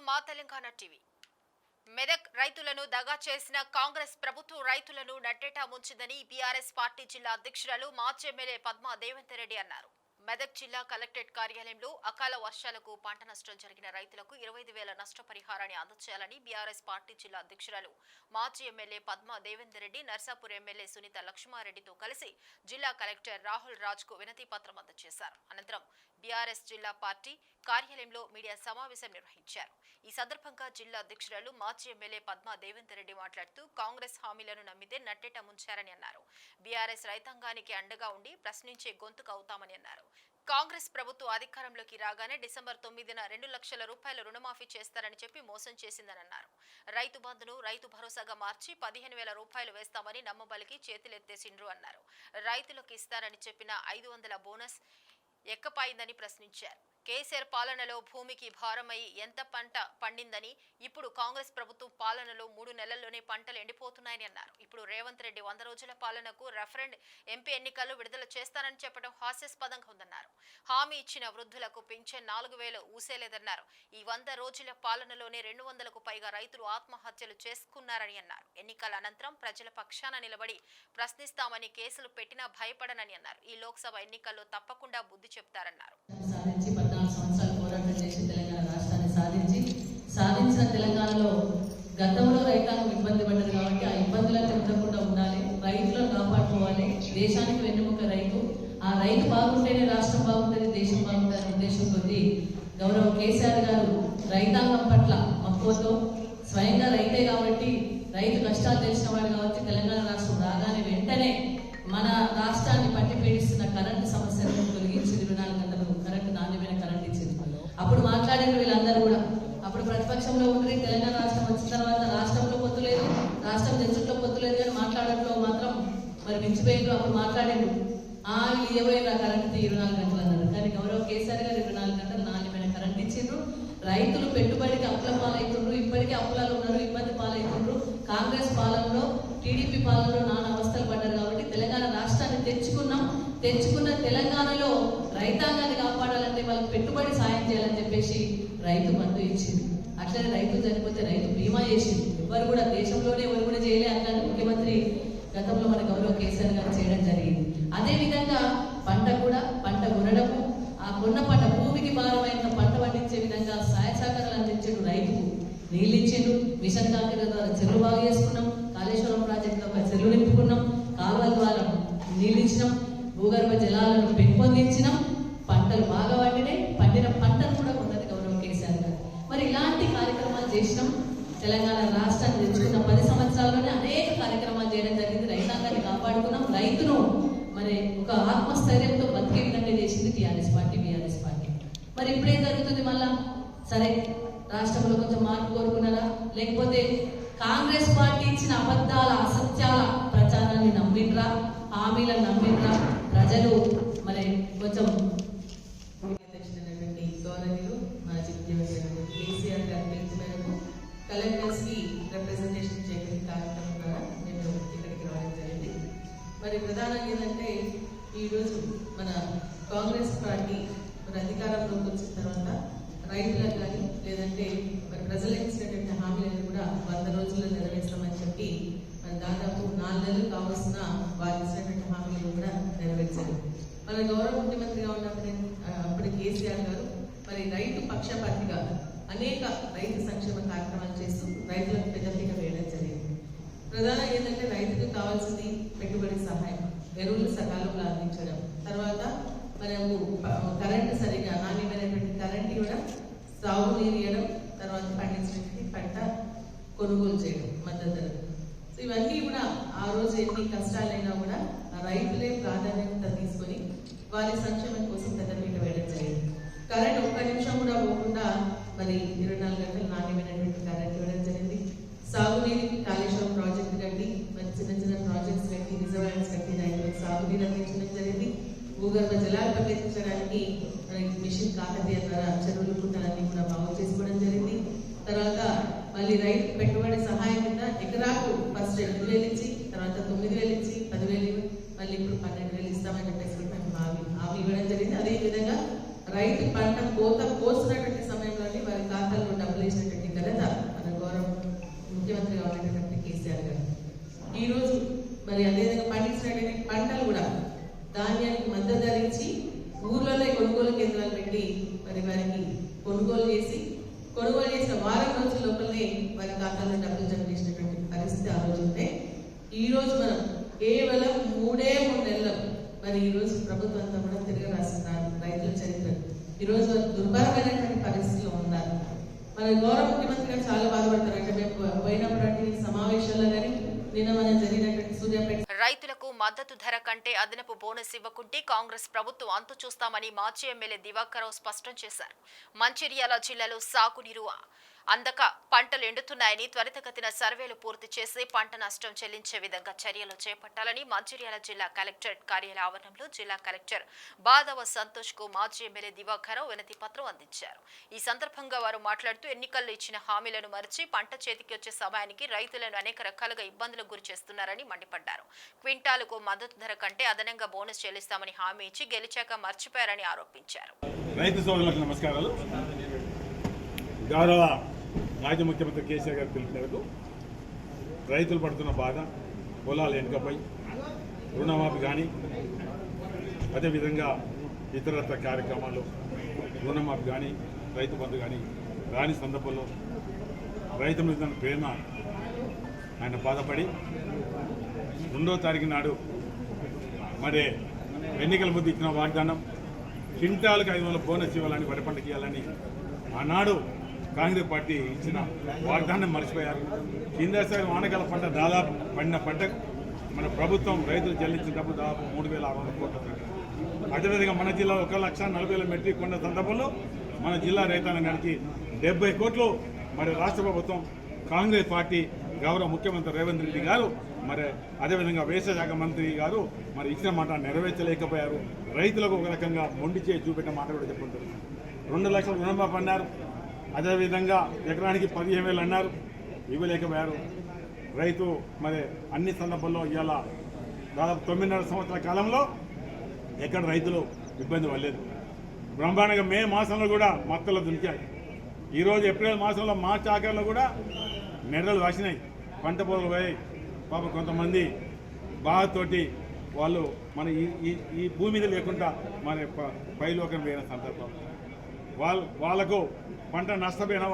మా తెలంగాణ టీవీ. మెదక్ రైతులను దగా చేసిన కాంగ్రెస్ ప్రభుత్వం రైతులను నట్టేటా ముంచిందని బీఆర్ఎస్ పార్టీ జిల్లా అధ్యక్షురాలు మాజీ ఎమ్మెల్యే పద్మా దేవేందర్ రెడ్డి అన్నారు. మెదక్ జిల్లా కలెక్టరేట్ కార్యాలయంలో అకాల వర్షాలకు పంట నష్టం జరిగిన రైతులకు 25,000 నష్టపరిహారాన్ని అందజేయాలని బీఆర్ఎస్ పార్టీ జిల్లా అధ్యక్షురాలు మాజీ ఎమ్మెల్యే పద్మా దేవేందర్ రెడ్డి నర్సాపూర్ ఎమ్మెల్యే సునీత లక్ష్మారెడ్డితో కలిసి జిల్లా కలెక్టర్ రాహుల్ రాజ్ కు వినతి పత్రం అందజేశారు. అనంతరం బీఆర్ఎస్ జిల్లా పార్టీ కార్యాలయంలో మీడియా సమావేశం నిర్వహించారు. ఈ సందర్భంగా జిల్లా అధ్యక్షురాలు మాజీ ఎమ్మెల్యే పద్మా దేవేందర్ రెడ్డి మాట్లాడుతూ కాంగ్రెస్ హామీలను నమ్మితే నట్టేట ముంచారని అన్నారు. బీఆర్ఎస్ రైతాంగానికి అండగా ఉండి ప్రశ్నించే గొంతుకు అవుతామని అన్నారు. కాంగ్రెస్ ప్రభుత్వం అధికారంలోకి రాగానే డిసెంబర్ 9న 2 లక్షల రూపాయల రుణమాఫీ చేస్తారని చెప్పి మోసం చేసిందని అన్నారు. రైతు బంధును రైతు భరోసాగా మార్చి 15,000 రూపాయలు వేస్తామని నమ్మబలికి చేతులెత్తేసిండ్రు అన్నారు. రైతులకు ఇస్తారని చెప్పిన 500 బోనస్ ఎక్కపాయిందని ప్రశ్నించారు. కేసీఆర్ పాలనలో భూమికి భారమై ఎంత పంట పండిందని, ఇప్పుడు కాంగ్రెస్ ప్రభుత్వం పాలనలో 3 నెలల్లోనే పంటలు ఎండిపోతున్నాయని అన్నారు. ఇప్పుడు రేవంత్ రెడ్డి 100 రోజుల పాలనకు రెఫరెండ్ ఎంపీ ఎన్నికల్లో విడుదల చేస్తానని చెప్పడం హాస్యాస్పదంగా ఉందన్నారు. హామీ ఇచ్చిన వృద్ధులకు పింఛన్ 4,000 ఊసేలేదన్నారు. ఈ 100 రోజుల పాలనలోనే 200కు పైగా రైతులు ఆత్మహత్యలు చేసుకున్నారని అన్నారు. ఎన్నికల అనంతరం ప్రజల పక్షాన నిలబడి ప్రశ్నిస్తామని, కేసులు పెట్టినా భయపడనని అన్నారు. ఈ లోక్సభ ఎన్నికల్లో తప్పకుండా బుద్ధి చెప్తారన్నారు. 14 సంవత్సరాలు పోరాటం చేసి తెలంగాణ రాష్ట్రాన్ని సాధించిన తెలంగాణలో గతంలో రైతాంగం ఇబ్బంది పడ్డది కాబట్టి ఆ ఇబ్బందులకు ఉండకుండా ఉండాలి, రైతులను కాపాడుకోవాలి. దేశానికి వెన్నెముక రైతు. ఆ రైతు బాగుంటేనే రాష్ట్రం బాగుంటుంది, దేశం బాగుంటుంది ఉద్దేశంతో గౌరవ కేసీఆర్ గారు రైతాంగం పట్ల మక్కువతో, స్వయంగా రైతే కాబట్టి రైతు కష్టాలు తెలిసిన వాడు కాబట్టి తెలంగాణ రాష్ట్రం రాగానే వెంటనే మన రాష్ట్రాన్ని పట్టి పీడిస్తున్న కరెంటు సమస్యలను తొలగించి 24 గంటలు కరెంటు, నాణ్యమైన కరెంట్ ఇచ్చింది. అప్పుడు మాట్లాడిన వీళ్ళందరూ కూడా అప్పుడు ప్రతిపక్షంలో ఉండి తెలంగాణ రాష్ట్రం వచ్చిన తర్వాత రాష్ట్రంలో పొత్తు లేదు, రాష్ట్రం తెచ్చుట్లో పొత్తు లేదు కానీ మాట్లాడడంలో మాత్రం మరి మించిపోయిండ్రు. అప్పుడు మాట్లాడిండ్రు, వీళ్ళు ఇవ్వబోయిన కరెంటు 24 గంటలు అన్నారు. కానీ గౌరవ కేసీఆర్ గారు 24 గంటలు నాణ్యమైన కరెంట్ ఇచ్చిండ్రు. రైతులు పెట్టుబడికి అప్పుల పాలవుతుండ్రు, ఇప్పటికీ అప్పులాలు ఉన్నారు, ఇబ్బంది పాలవుతుండ్రు. కాంగ్రెస్ పాలనలో, టీడీపీ పాలనలో నానా అవస్థలు పడ్డారు కాబట్టి తెలంగాణ రాష్ట్రాన్ని తెచ్చుకున్న తెలంగాణలో రైతాంగాన్ని కాపాడాలంటే వాళ్ళకి పెట్టుబడి సాయం చేయాలని చెప్పేసి రైతు బంధు ఇచ్చింది. అట్లనే రైతులు చనిపోతే రైతు బీమా చేసింది. ఎవరు కూడా దేశంలోనే ఎవరు కూడా చేయలే. అట్లాంటి ముఖ్యమంత్రి గతంలో మన గౌరవ కేసీఆర్ గారు చేయడం జరిగింది. అదేవిధంగా పంట కొనడము, ఆ కొన్న పంట భూమికి భారమైన పంట పండించే విధంగా సహాయ సహకారాలు అందించాడు. రైతుకు నీళ్ళు ఇచ్చిండు. మిషన్ కాకర ద్వారా చెరువు బాగు చేసుకున్నాం. కాళేశ్వరం ప్రాజెక్టులో ఒక చెరువు నింపుకున్నాం. కాలువల ద్వారా నీళ్ళు ఇచ్చినాం. భూగర్భ జలాలను పెంపొందించినాం. పంటలు బాగా పండిన పంటను కూడా ఉన్నది గౌరవ కేసీఆర్ గారు. మరి ఇలాంటి కార్యక్రమాలు చేసినాం. తెలంగాణ రాష్ట్రాన్ని తెచ్చుకున్న 10 సంవత్సరాల్లోనే అనేక కార్యక్రమాలు చేయడం జరిగింది. రైతాంగాన్ని కాపాడుకున్నాం. రైతును మరి ఒక ఆత్మస్థైర్యంతో బతికే విధంగా చేసింది బీఆర్ఎస్ పార్టీ. మరి ఇప్పుడేం జరుగుతుంది? మళ్ళా సరే రాష్ట్రంలో కొంచెం మార్పు కోరుకున్నారా, లేకపోతే కాంగ్రెస్ పార్టీ ఇచ్చిన అబద్ధాల, అసత్యాల ప్రచారాన్ని నమ్మిండ్రా, హామీలను నమ్మిండ్రా ప్రజలు? మరి కొంచెం గవర్నర్లు మాజీ ముఖ్యమంత్రి కేసీఆర్ గారి పిలుపు మేరకు కలెక్టర్స్ కి రిప్రజెంటేషన్ చేయడం కార్యక్రమం ద్వారా నేను ఇక్కడికి రావడం జరిగింది. మరి ప్రధానంగా ఏంటంటే ఈరోజు మన కాంగ్రెస్ పార్టీ మరి అధికారంలోకి వచ్చిన తర్వాత రైతులకు కానీ లేదంటే మరి ప్రజలకు ఇచ్చినటువంటి హామీలను కూడా 100 రోజుల్లో నెరవేర్చమని చెప్పి మరి దాదాపు 4 నెలలు కావాల్సిన వారు ఇచ్చినటువంటి హామీలను కూడా నెరవేర్చారు. మన గౌరవ ముఖ్యమంత్రిగా ఉన్నప్పుడు కేసీఆర్ గారు మరి రైతు పక్షపాతిగా అనేక రైతు సంక్షేమ కార్యక్రమాలు చేస్తూ రైతులకు పెద్దపీట వేయడం జరిగింది. ప్రధానంగా ఏంటంటే రైతుకు కావాల్సింది పెట్టుబడి సహాయం, ఎరువులు సకాలంలో అందించడం, తర్వాత మనము కరెంటు సరిగా నాణ్యమైనటువంటి కరెంట్ ఇవ్వడం, సాగునీరు ఇవ్వడం, తర్వాత పండించినటువంటి పంట కొనుగోలు చేయడం మద్దతు ధర. సో ఇవన్నీ కూడా ఆ రోజు ఎన్ని కష్టాలైనా కూడా రైతులే ప్రాధాన్యత తీసుకొని వారి సంక్షేమం కోసం పెద్దపీట వేయడం జరిగింది. కరెంట్ 1 నిమిషం కూడా పోకుండా మరి 24 గంటలు నాణ్యమైనటువంటి కరెంట్ ఇవ్వడం జరిగింది. సాగునీరుకి కాళేశ్వరం ప్రాజెక్టు కట్టి మరి చిన్న ప్రాజెక్ట్స్ కట్టి రిజర్వాయర్స్ కట్టి రైతులకు సాగునీరు అందించడం జరిగింది. భూగర్భ జలాలు పట్టించడానికి మిషన్ కాకతీయ ద్వారా చెరువులు, కుంటలన్నీ కూడా బాగు చేసుకోవడం జరిగింది. తర్వాత మళ్ళీ రైతు పెట్టుబడి సహాయం కింద ఎకరాకు ఫస్ట్ 2,000 ఇచ్చి, తర్వాత 9,000 ఇచ్చి, 10,000, మళ్ళీ ఇప్పుడు 12,000 ఇస్తామని చెప్పేసి మేము హామీ ఇవ్వడం జరిగింది. అదేవిధంగా రైతు పంట కోసినటువంటి సమయంలోనే వారి ఖాతాల్లో డబ్బులు వేసినటువంటి కొనుగోలు చేసిన వారం రోజుల లోపలనే వారి ఖాతాలో డబ్బులు జమ చేసినటువంటి పరిస్థితి ఆ రోజు ఉంటే ఈ రోజు మనం కేవలం 3 నెలలు మరి ఈ రోజు ప్రభుత్వం అంతా కూడా తిరిగి రాస్తున్నారు రైతుల చరిత్ర. ఈ రోజు దుర్భరమైనటువంటి పరిస్థితిలో ఉన్నారు. మన గౌరవ ముఖ్యమంత్రి గారు చాలా బాధపడతారు. అంటే మేము పోయినటువంటి సమావేశాల్లో కానీ నిన్న మనం జరిగినటువంటి సూర్యాపేట రైతులకు మద్దతు ధర కంటే అదనపు బోనస్ ఇవ్వకుంటే కాంగ్రెస్ ప్రభుత్వం అంతు చూస్తామని మాజీ ఎమ్మెల్యే దివాకర్ రావు స్పష్టం చేశారు. మంచిర్యాల జిల్లాలో సాగునీరు అందక పంటలు ఎండుతున్నాయని త్వరితగతిన సర్వేలు పూర్తి చేసి పంట నష్టం చెల్లించే విధంగా చర్యలు చేపట్టాలని మంచిర్యాల జిల్లా కలెక్టరేట్ కార్యాలయ ఆవరణంలో జిల్లా కలెక్టర్ బాదవ సంతోష్ కు మాజీ ఎమ్మెల్యే దివాకర్ రావు వినతి పత్రం అందించారు. ఈ సందర్భంగా వారు మాట్లాడుతూ ఎన్నికల్లో ఇచ్చిన హామీలను మరిచి పంట చేతికి వచ్చే సమయానికి రైతులను అనేక రకాలుగా ఇబ్బందులకు గురి చేస్తున్నారని మండిపడ్డారు. క్వింటాలకు మద్దతు ధర కంటే అదనంగా బోనస్ చెల్లిస్తామని హామీ ఇచ్చి గెలిచాక మర్చిపోయారని ఆరోపించారు. రైతు సోదరులకు నమస్కారాలు. గౌరవ మాజీ ముఖ్యమంత్రి కేసీఆర్ గారు పిలుపు మేరకు రైతులు పడుతున్న బాధ, పొలాలు వెనుకపై రుణమాఫీ కానీ అదేవిధంగా ఇతరత్ర కార్యక్రమాలు రుణమాఫీ కానీ రైతు బంధు కానీ రాని సందర్భంలో రైతు మీద ప్రేమ ఆయన బాధపడి 2వ తారీఖు నాడు మరి ఎన్నికల ముందు ఇచ్చిన వాగ్దానం క్వింటాలకు 500 బోనస్ ఇవ్వాలని, వరి పంటకి ఇవ్వాలని ఆనాడు కాంగ్రెస్ పార్టీ ఇచ్చిన వాగ్దానం మర్చిపోయారు. కిందసారి వానకాల పంట దాదాపు పడిన పంటకు మన ప్రభుత్వం రైతులు చెల్లించిన డబ్బు దాదాపు 3,600 కోట్ల. అదేవిధంగా మన జిల్లా 1,40,000 మెట్రిక్ కొన్న సందర్భంలో మన జిల్లా రైతాంగానికి 70 కోట్లు మరి రాష్ట్ర ప్రభుత్వం కాంగ్రెస్ పార్టీ గౌరవ ముఖ్యమంత్రి రేవంత్ రెడ్డి గారు మరి అదేవిధంగా వ్యవసాయ శాఖ మంత్రి గారు మరి ఇచ్చిన మాట నెరవేర్చలేకపోయారు. రైతులకు ఒక రకంగా మొండి చేసి చూపెట్టిన మాట కూడా చెప్పుకుంటారు. 2 లక్షల రుణమాఫీ అన్నారు. అదేవిధంగా ఎకరానికి 15,000 అన్నారు, ఇవ్వలేకపోయారు. రైతు మరి అన్ని సందర్భాల్లో ఇవాళ దాదాపు 9.5 సంవత్సరాల కాలంలో ఎక్కడ రైతులు ఇబ్బంది పడలేదు. బ్రహ్మాండంగా మే మాసంలో కూడా మక్కలు దునికాయి. ఈరోజు ఏప్రిల్ మాసంలో మార్చి ఆఖరిలో కూడా నెర్రలు వాసినాయి, పంట పొలాలు పోయాయి. పాప కొంతమంది బాధతోటి వాళ్ళు మన ఈ భూమి మీద లేకుండా మన పైలోకం పోయిన సందర్భం. వాళ్ళకు పంట నష్టపోయిన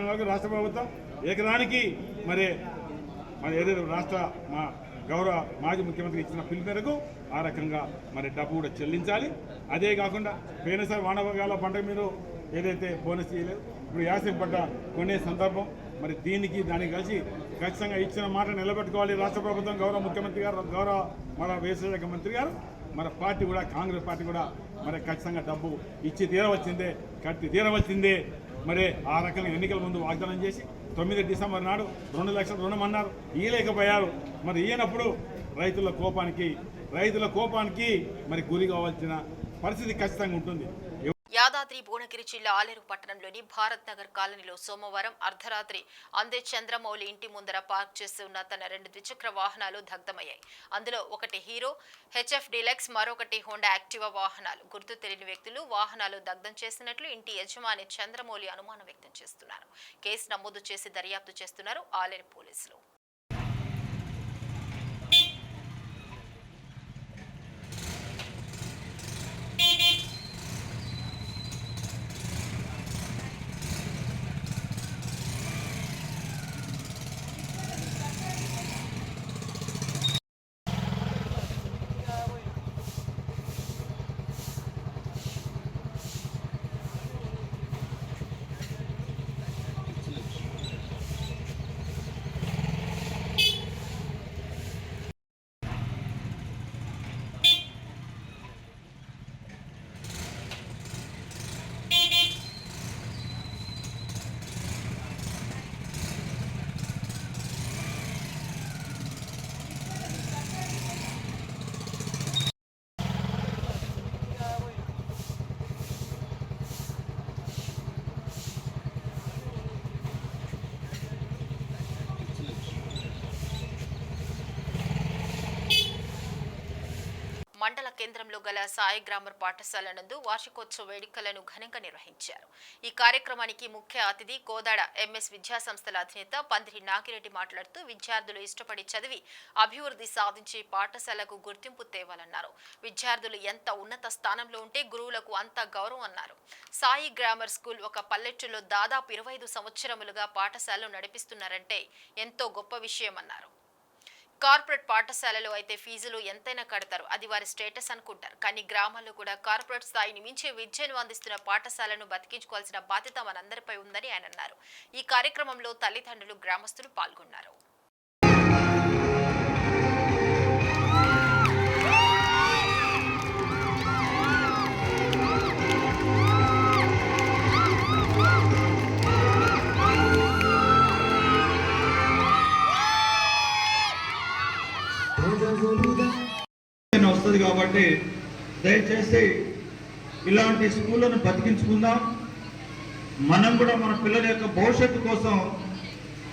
వాళ్ళకు రాష్ట్ర ప్రభుత్వం ఎకరానికి మరి ఏదైతే మా గౌరవ మాజీ ముఖ్యమంత్రి ఇచ్చిన పిలుపు మేరకు ఆ రకంగా మరి డబ్బు కూడా చెల్లించాలి. అదే కాకుండా పోయినసారి వానకాల పంట మీరు ఏదైతే బోనస్ చేయలేదు, ఇప్పుడు యాసంగి పంట కొనే సందర్భం మరి దానికి కలిసి ఖచ్చితంగా ఇచ్చిన మాట నిలబెట్టుకోవాలి రాష్ట్ర ప్రభుత్వం, గౌరవ ముఖ్యమంత్రి గారు, గౌరవ మన వ్యవసాయ శాఖ మంత్రి గారు, మన పార్టీ కూడా కాంగ్రెస్ పార్టీ కూడా మరి ఖచ్చితంగా డబ్బు ఇచ్చి కట్టి తీరవలసిందే. మరి ఆ రకంగా ఎన్నికల ముందు వాగ్దానం చేసి 9 డిసెంబర్ నాడు 2 లక్షల రుణం అన్నారు, ఇయ్యలేకపోయారు. మరి ఇయ్యనప్పుడు రైతుల కోపానికి మరి గురి కావాల్సిన పరిస్థితి ఖచ్చితంగా ఉంటుంది. యాదాద్రి భువనగిరి జిల్లా ఆలేరు పట్టణంలోని భారత్ నగర్ కాలనీలో సోమవారం అర్ధరాత్రి అందే చంద్రమౌళి ఇంటి ముందర పార్క్ చేసి ఉన్న తన 2 ద్విచక్ర వాహనాలు దగ్ధమయ్యాయి. అందులో ఒకటి హీరో హెచ్ఎఫ్ డీలక్స్, మరొకటి హోండా యాక్టివా వాహనాలు. గుర్తు తెలియని వ్యక్తులు వాహనాలు దగ్ధం చేసినట్లు ఇంటి యజమాని చంద్రమౌళి అనుమానం వ్యక్తం చేస్తున్నారు. కేసు నమోదు చేసి దర్యాప్తు చేస్తున్నారు ఆలేరు పోలీసులు. కేంద్రంలో గల సాయి గ్రామర్ పాఠశాల నందు వార్షికోత్సవ వేడుకలను ఘనంగా నిర్వహించారు. ఈ కార్యక్రమానికి ముఖ్య అతిథి కోదాడ ఎంఎస్ విద్యాసంస్థల అధినేత పందిరి నాగిరెడ్డి మాట్లాడుతూ విద్యార్థులు ఇష్టపడి చదివి అభివృద్ధి సాధించి పాఠశాలకు గుర్తింపు తేవాలన్నారు. విద్యార్థులు ఎంత ఉన్నత స్థానంలో ఉంటే గురువులకు అంత గౌరవం అన్నారు. సాయి గ్రామర్ స్కూల్ ఒక పల్లెటూరులో దాదాపు 25 సంవత్సరములుగా పాఠశాలను నడిపిస్తున్నారంటే ఎంతో గొప్ప విషయం అన్నారు. కార్పొరేట్ పాఠశాలలో అయితే ఫీజులు ఎంతైనా కడతారు, అది వారి స్టేటస్ అనుకుంటారు. కానీ గ్రామాల్లో కూడా కార్పొరేట్ స్థాయిని మించి విద్యను అందిస్తున్న పాఠశాలను బతికించుకోవాల్సిన బాధ్యత మనందరిపై ఉందని ఆయన అన్నారు. ఈ కార్యక్రమంలో తల్లిదండ్రులు, గ్రామస్తులు పాల్గొన్నారు. వస్తుంది కాబట్టి దయచేసి ఇలాంటి స్కూళ్ళను బతికించుకుందాం. మనం కూడా మన పిల్లల యొక్క భవిష్యత్తు కోసం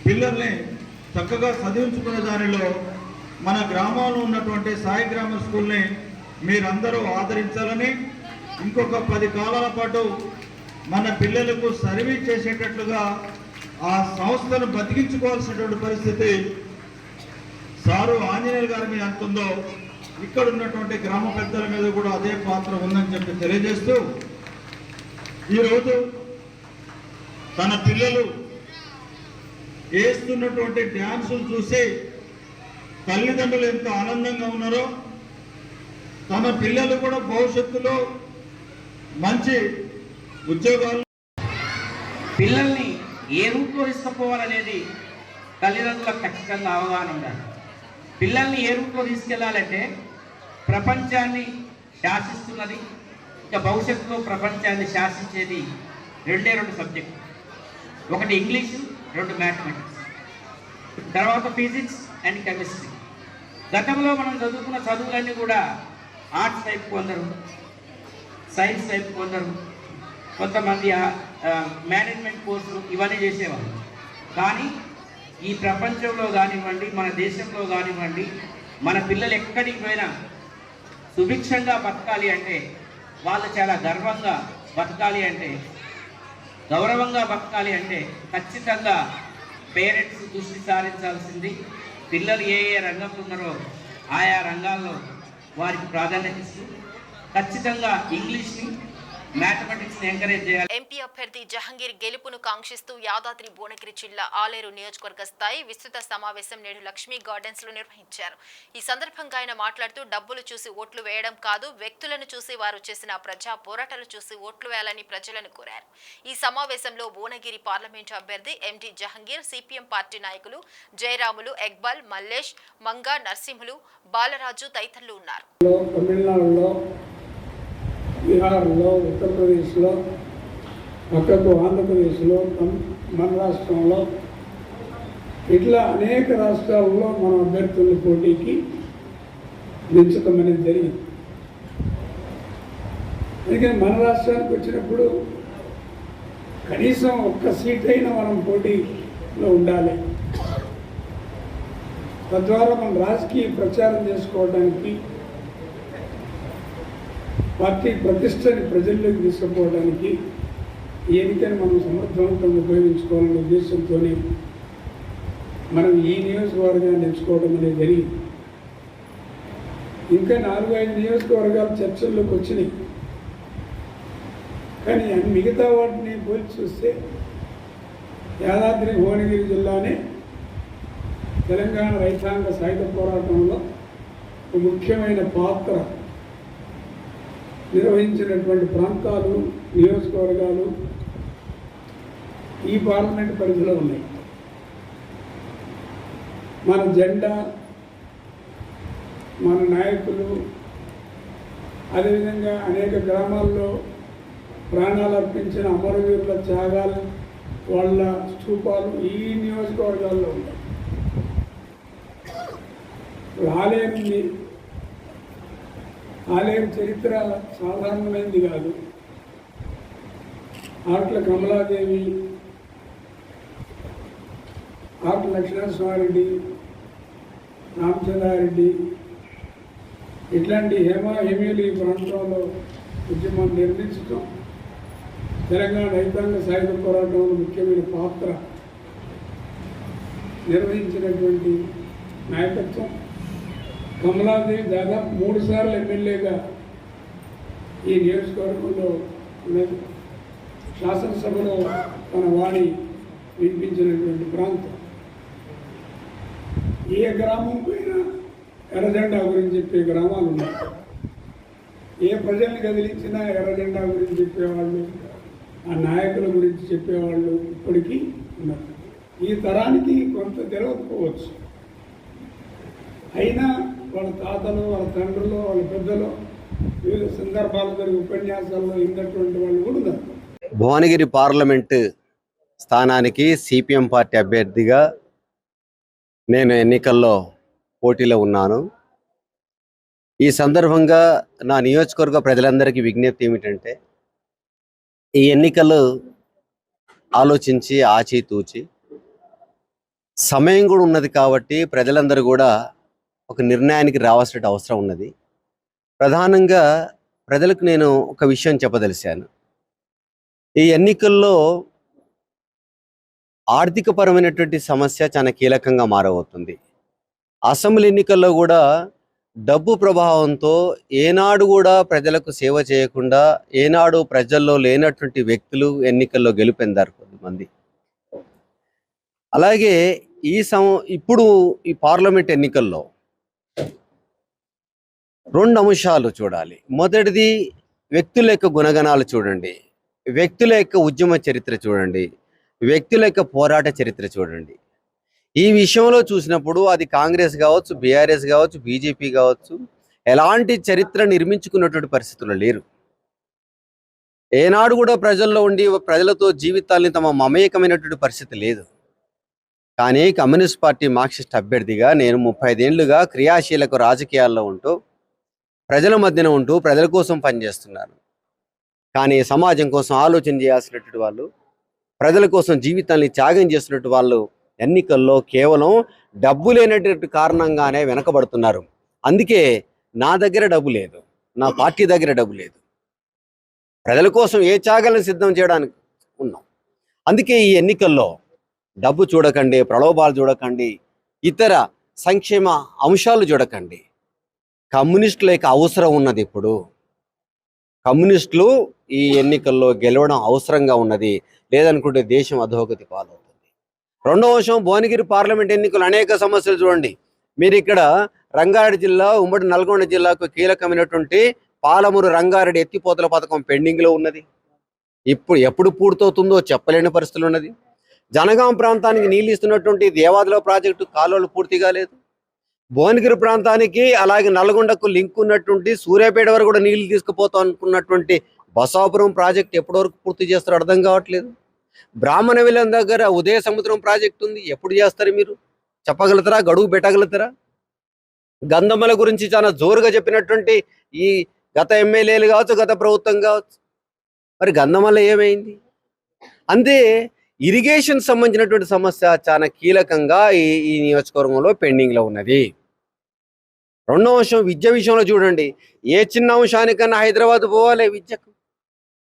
పిల్లల్ని చక్కగా చదివించుకునే దానిలో మన గ్రామంలో ఉన్నటువంటి సాయి గ్రామర్ స్కూల్ని మీరందరూ ఆదరించాలని, ఇంకొక 10 కాలాల పాటు మన పిల్లలకు సర్వీస్ చేసేటట్లుగా ఆ సంస్థను బతికించుకోవాల్సినటువంటి పరిస్థితి సారు ఆంజనేయులు గారి మీద అంటుందో ఇక్కడ ఉన్నటువంటి గ్రామ పెద్దల మీద కూడా అదే పాత్ర ఉందని చెప్పి తెలియజేస్తూ, ఈరోజు తన పిల్లలు వేస్తున్నటువంటి డ్యాన్సులు చూసి తల్లిదండ్రులు ఎంత ఆనందంగా ఉన్నారో, తన పిల్లలు కూడా భవిష్యత్తులో మంచి ఉద్యోగాలు పిల్లల్ని ఏ రూట్లో తీసుకుపోవాలనేది తల్లిదండ్రులకు ఖచ్చితంగా అవగాహన ఉండాలి. పిల్లల్ని ఏ రూట్లో తీసుకెళ్లాలంటే ప్రపంచాన్ని శాసిస్తున్నది, ఇంకా భవిష్యత్తులో ప్రపంచాన్ని శాసించేది రెండే 2 సబ్జెక్టులు. ఒకటి ఇంగ్లీషు, 2 మ్యాథమెటిక్స్, తర్వాత ఫిజిక్స్ అండ్ కెమిస్ట్రీ. గతంలో మనం చదువుకున్న చదువులన్నీ కూడా ఆర్ట్స్ వైపు కొందరు, సైన్స్ వైపు కొందరు, కొంతమంది మేనేజ్మెంట్ కోర్సులు ఇవన్నీ చేసేవాళ్ళు. కానీ ఈ ప్రపంచంలో కానివ్వండి, మన దేశంలో కానివ్వండి, మన పిల్లలు ఎక్కడికి పోయినా సుభిక్షంగా బతకాలి అంటే, వాళ్ళు చాలా గర్వంగా బతకాలి అంటే, గౌరవంగా బతకాలి అంటే ఖచ్చితంగా పేరెంట్స్ దృష్టి సారించాల్సింది పిల్లలు ఏ రంగంలో ఉన్నారో ఆయా రంగాల్లో వారికి ప్రాధాన్యత ఇస్తూ ఖచ్చితంగా ఇంగ్లీష్ని, మ్యాథమెటిక్స్ ని ఎంకరేజ్ చేయాలి. ఎంపీ అభ్యర్థి జహంగీర్ గెలుపును కాంక్షిస్తూ యాదాద్రి భువనగిరి జిల్లా ఆలేరు నియోజకవర్గ స్థాయి విస్తృత సమావేశం నేడు లక్ష్మీ గార్డెన్స్ లో నిర్వహించారు. ఈ సందర్భంగా ఆయన మాట్లాడుతూ డబ్బులు చూసి ఓట్లు వేయడం కాదు, వ్యక్తులను చూసి వారు చేసిన ప్రజా పోరాటాలు చూసి ఓట్లు వేయాలని ప్రజలను కోరారు. ఈ సమావేశంలో భువనగిరి పార్లమెంటు అభ్యర్థి ఎండి జహంగీర్, సిపిఎం పార్టీ నాయకులు జయరాములు, ఎక్బాల్, మల్లేష్, మంగా, నర్సింహులు, బాలరాజు తదితరులు ఉన్నారు. బీహార్లో, ఉత్తరప్రదేశ్లో, పక్కకు ఆంధ్రప్రదేశ్లో, మన రాష్ట్రంలో, ఇట్లా అనేక రాష్ట్రాల్లో మన అభ్యర్థుల పోటీకి దించడం అనేది జరిగింది. అందుకని మన రాష్ట్రానికి వచ్చినప్పుడు కనీసం ఒక్క సీట్ అయినా మనం పోటీలో ఉండాలి. తద్వారా మనం రాజకీయ ప్రచారం చేసుకోవడానికి, పార్టీ ప్రతిష్టని ప్రజల్లోకి తీసుకుపోవడానికి ఈ ఎన్నికను మనం సమర్థవంతంగా ఉపయోగించుకోవాలనే ఉద్దేశంతో మనం ఈ నియోజకవర్గాన్ని ఎంచుకోవడం అనేది జరిగింది. ఇంకా 4-5 నియోజకవర్గాలు చర్చల్లోకి వచ్చినాయి. కానీ మిగతా వాటిని పోల్చి చూస్తే యాదాద్రి భువనగిరి జిల్లానే తెలంగాణ రైతాంగ సాయుధ పోరాటంలో ఒక ముఖ్యమైన పాత్ర నిర్వహించినటువంటి ప్రాంతాలు, నియోజకవర్గాలు ఈ పార్లమెంట్ పరిధిలో ఉన్నాయి. మన జెండా, మన నాయకులు, అదేవిధంగా అనేక గ్రామాల్లో ప్రాణాలు అర్పించిన అమరవీరుల త్యాగాల వాళ్ళ స్తూపాలు ఈ నియోజకవర్గాల్లో ఉన్నాయి. ఆలయం చరిత్ర సాధారణమైనది కాదు. ఆట్ల కమలాదేవి, ఆట్ల లక్ష్మణస్వామిరెడ్డి, రామచంద్రారెడ్డి ఇట్లాంటి హేమేలు ఈ ప్రాంతంలో ఉద్యమాన్ని నిర్మించడం, తెలంగాణ రైతాంగ సాయుధ పోరాటంలో ముఖ్యమైన పాత్ర నిర్వహించినటువంటి నాయకత్వం. కమలాదేవి దాదాపు 3 సార్లు ఎమ్మెల్యేగా ఈ నియోజకవర్గంలో ఉన్నది. శాసనసభలో తన వాణి వినిపించినటువంటి ప్రాంతం. ఏ గ్రామం పైన ఎర్రజెండా గురించి చెప్పే గ్రామాలు ఉన్నాయి. ఏ ప్రజల్ని కదిలించినా ఎర్రజెండా గురించి చెప్పేవాళ్ళు, ఆ నాయకుల గురించి చెప్పేవాళ్ళు ఇప్పటికీ ఉన్నారు. ఈ తరానికి కొంత తెలియకపోవచ్చు, అయినా వాళ్ళ తాతలు, వాళ్ళ తండ్రులు, వాళ్ళ పెద్దలు వివిధ సందర్భాలు జరిగే ఉపన్యాసాల్లో విన్నటువంటి వాళ్ళు కూడా ఉన్నారు. భువనగిరి పార్లమెంటు స్థానానికి సిపిఎం పార్టీ అభ్యర్థిగా నేను ఎన్నికల్లో పోటీలో ఉన్నాను. ఈ సందర్భంగా నా నియోజకవర్గ ప్రజలందరికీ విజ్ఞప్తి ఏమిటంటే, ఈ ఎన్నికలు ఆలోచించి ఆచితూచి సమయం కూడా ఉన్నది కాబట్టి ప్రజలందరూ కూడా ఒక నిర్ణయానికి రావాల్సిన అవసరం ఉన్నది. ప్రధానంగా ప్రజలకు నేను ఒక విషయం చెప్పదలిచాను. ఈ ఎన్నికల్లో ఆర్థికపరమైనటువంటి సమస్య చాలా కీలకంగా మారబోతుంది. అసెంబ్లీ ఎన్నికల్లో కూడా డబ్బు ప్రభావంతో ఏనాడు కూడా ప్రజలకు సేవ చేయకుండా, ఏనాడు ప్రజల్లో లేనటువంటి వ్యక్తులు ఎన్నికల్లో గెలుపొందారు కొంతమంది. అలాగే ఇప్పుడు ఈ పార్లమెంట్ ఎన్నికల్లో 2 అంశాలు చూడాలి. మొదటిది వ్యక్తుల యొక్క గుణగణాలు చూడండి, వ్యక్తుల యొక్క ఉద్యమ చరిత్ర చూడండి, వ్యక్తుల యొక్క పోరాట చరిత్ర చూడండి. ఈ విషయంలో చూసినప్పుడు అది కాంగ్రెస్ కావచ్చు, బీఆర్ఎస్ కావచ్చు, బీజేపీ కావచ్చు, ఎలాంటి చరిత్ర నిర్మించుకున్నటువంటి పరిస్థితులు లేరు. ఏనాడు కూడా ప్రజల్లో ఉండి ప్రజలతో జీవితాల్ని తమ మమేకమైనటువంటి పరిస్థితి లేదు. కానీ కమ్యూనిస్ట్ పార్టీ మార్క్సిస్ట్ అభ్యర్థిగా నేను 35 ఏళ్లుగా క్రియాశీలక రాజకీయాల్లో ఉంటూ ప్రజల మధ్యన ఉంటూ ప్రజల కోసం పనిచేస్తున్నాను. కానీ సమాజం కోసం ఆలోచన చేయాల్సినటువంటి వాళ్ళు, ప్రజల కోసం జీవితాన్ని త్యాగం చేస్తున్నట్టు వాళ్ళు ఎన్నికల్లో కేవలం డబ్బు లేనటువంటి కారణంగానే వెనకబడుతున్నారు. అందుకే నా దగ్గర డబ్బు లేదు, నా పార్టీ దగ్గర డబ్బు లేదు. ప్రజల కోసం ఏ త్యాగాలను సిద్ధం చేయడానికి ఉన్నాం. అందుకే ఈ ఎన్నికల్లో డబ్బు చూడకండి, ప్రలోభాలు చూడకండి, ఇతర సంక్షేమ అంశాలు చూడకండి. కమ్యూనిస్టుల యొక్క అవసరం ఉన్నది. ఇప్పుడు కమ్యూనిస్టులు ఈ ఎన్నికల్లో గెలవడం అవసరంగా ఉన్నది, లేదనుకుంటే దేశం అధోగతి పాలవుతుంది. 2వ అంశం, భువనగిరి పార్లమెంట్ ఎన్నికలు అనేక సమస్యలు చూడండి. మీరు ఇక్కడ రంగారెడ్డి జిల్లా, ఉమ్మడి నల్గొండ జిల్లాకు కీలకమైనటువంటి పాలమూరు రంగారెడ్డి ఎత్తిపోతల పథకం పెండింగ్లో ఉన్నది. ఎప్పుడు పూర్తవుతుందో చెప్పలేని పరిస్థితులు ఉన్నది. జనగాం ప్రాంతానికి నీళ్ళు ఇస్తున్నటువంటి దేవాదుల ప్రాజెక్టు కాలువలు పూర్తి కాలేదు. భువనగిరి ప్రాంతానికి అలాగే నల్గొండకు లింక్ ఉన్నటువంటి సూర్యాపేట వరకు కూడా నీళ్లు తీసుకుపోతాం అనుకున్నటువంటి బసాపురం ప్రాజెక్ట్ ఎప్పటి వరకు పూర్తి చేస్తారో అర్థం కావట్లేదు. బ్రాహ్మణ విలం దగ్గర ఉదయ సముద్రం ప్రాజెక్ట్ ఉంది, ఎప్పుడు చేస్తారు మీరు చెప్పగలుగుతారా? గడువు పెట్టగలుగుతారా? గంధమల గురించి చాలా జోరుగా చెప్పినటువంటి ఈ గత ఎమ్మెల్యేలు కావచ్చు, గత ప్రభుత్వం కావచ్చు, మరి గంధమల ఏమైంది? అంతే ఇరిగేషన్ సంబంధించినటువంటి సమస్య చాలా కీలకంగా ఈ నియోజకవర్గంలో పెండింగ్లో ఉన్నది. 2వ అంశం, విద్య విషయంలో చూడండి. ఏ చిన్న అంశానికన్నా హైదరాబాద్ పోవాలి విద్యకు.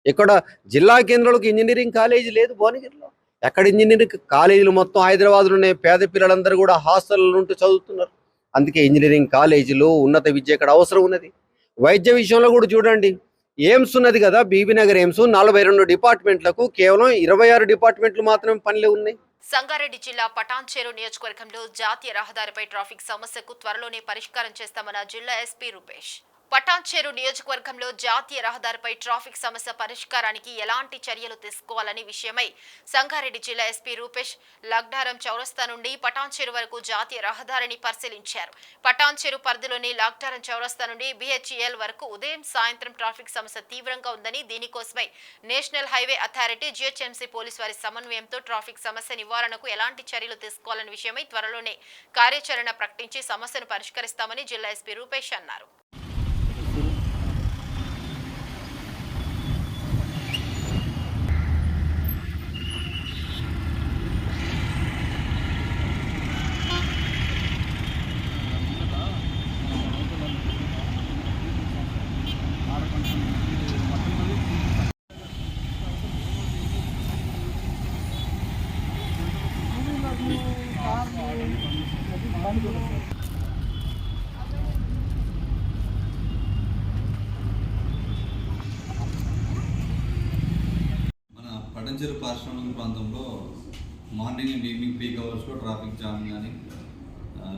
ఇక్కడ జిల్లా కేంద్రాలకు ఇంజనీరింగ్ కాలేజీ లేదు భువనగిరిలో. ఎక్కడ ఇంజనీరింగ్ కాలేజీలు మొత్తం హైదరాబాద్లో ఉన్నాయి. పేద పిల్లలందరూ కూడా హాస్టల్లో ఉంటూ చదువుతున్నారు. అందుకే ఇంజనీరింగ్ కాలేజీలు, ఉన్నత విద్య ఇక్కడ అవసరం ఉన్నది. వైద్య విషయంలో కూడా చూడండి. ఎయిమ్స్ ఉన్నది కదా, బీబీనగర్ ఎయిమ్స్ 42 డిపార్ట్మెంట్లకు కేవలం 26 డిపార్ట్మెంట్లు మాత్రమే పనులు ఉన్నాయి. సంగారెడ్డి జిల్లా పటాన్చేరు నియోజకవర్గంలో జాతీయ రహదారిపై ట్రాఫిక్ సమస్యకు త్వరలోనే పరిష్కారం చేస్తామన్న జిల్లా ఎస్పీ రూపేష్. పటాన్చేరు నియోజకవర్గంలో జాతీయ రహదారిపై ట్రాఫిక్ సమస్య పరిష్కారానికి ఎలాంటి చర్యలు తీసుకోవాలని విషయమై సంగారెడ్డి జిల్లా ఎస్పీ రూపేష్ లగ్డారం చౌరస్తా నుండి పటాన్చేరు వరకు జాతీయ రహదారిని పరిశీలించారు. పటాన్చేరు పరిధిలోని లగ్డారం చౌరస్తా నుండి బిహెచ్ఎల్ వరకు ఉదయం సాయంత్రం ట్రాఫిక్ సమస్య తీవ్రంగా ఉందని, దీనికోసమై national highway authority, GHMC police వారి సమన్వయంతో ట్రాఫిక్ సమస్య నివారణకు ఎలాంటి చర్యలు తీసుకోవాలనే విషయమై త్వరలోనే కార్యాచరణ ప్రకటించి సమస్యను పరిష్కరిస్తామని జిల్లా ఎస్పీ రూపేష్ అన్నారు. పట్టంచెరు పారిశ్రామిక ప్రాంతంలో మార్నింగ్ అండ్ ఈవినింగ్ పీక్ అవర్స్లో ట్రాఫిక్ జామ్ కానీ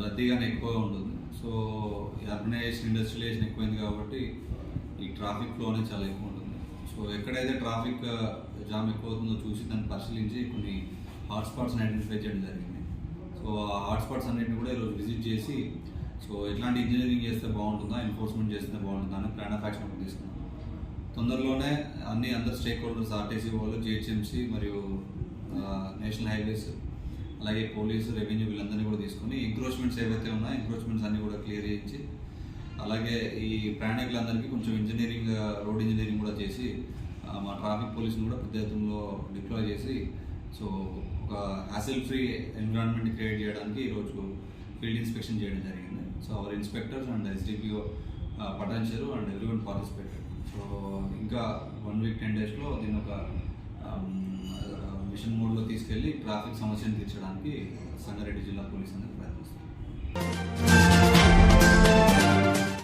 రద్దీ కానీ ఎక్కువగా ఉంటుంది. సో అర్బనైజేషన్ ఇండస్ట్రియలైజేషన్ ఎక్కువైంది కాబట్టి ఈ ట్రాఫిక్ ఫ్లో అనేది చాలా ఎక్కువ ఉంటుంది. సో ఎక్కడైతే ట్రాఫిక్ జామ్ ఎక్కువ అవుతుందో చూసి దాన్ని పరిశీలించి కొన్ని హాట్స్పాట్స్ని ఐడెంటిఫై చేయడం జరిగింది. సో ఆ హాట్స్పాట్స్ అన్నింటిని కూడా ఈరోజు విజిట్ చేసి సో ఎట్లాంటి ఇంజనీరింగ్ చేస్తే బాగుంటుందా, ఎన్ఫోర్స్మెంట్ చేస్తే బాగుంటుందా అని ప్లాన్ ఆఫ్ యాక్షన్ తీసుకున్నాం. తొందరలోనే అందరు స్టేక్ హోల్డర్స్, ఆర్టీసీ వాళ్ళు, జిహెచ్ఎంసీ మరియు నేషనల్ హైవేస్, అలాగే పోలీసు, రెవెన్యూ వీళ్ళందరినీ కూడా తీసుకొని ఎంక్రోచ్మెంట్స్ ఏవైతే ఉన్నాయో ఎంక్రోచ్మెంట్స్ అన్నీ కూడా క్లియర్ చేయించి, అలాగే ఈ ప్రయాణికులందరికీ కొంచెం ఇంజనీరింగ్, రోడ్ ఇంజనీరింగ్ కూడా చేసి మా ట్రాఫిక్ పోలీసుని కూడా పెద్ద ఎత్తులో డిప్లాయ్ చేసి సో ఒక హ్యాసిల్ ఫ్రీ ఎన్విరాన్మెంట్ క్రియేట్ చేయడానికి ఈరోజు ఫీల్డ్ ఇన్స్పెక్షన్ చేయడం జరిగింది. So our inspectors and SDPO Patancheru and everyone participated. So ఇంకా 1 వీక్ 10 డేస్లో దీన్ని ఒక మిషన్ మోడ్లో తీసుకెళ్ళి ట్రాఫిక్ సమస్యను తీర్చడానికి సంగారెడ్డి జిల్లా పోలీస్ అనేది ప్రయత్నిస్తుంది.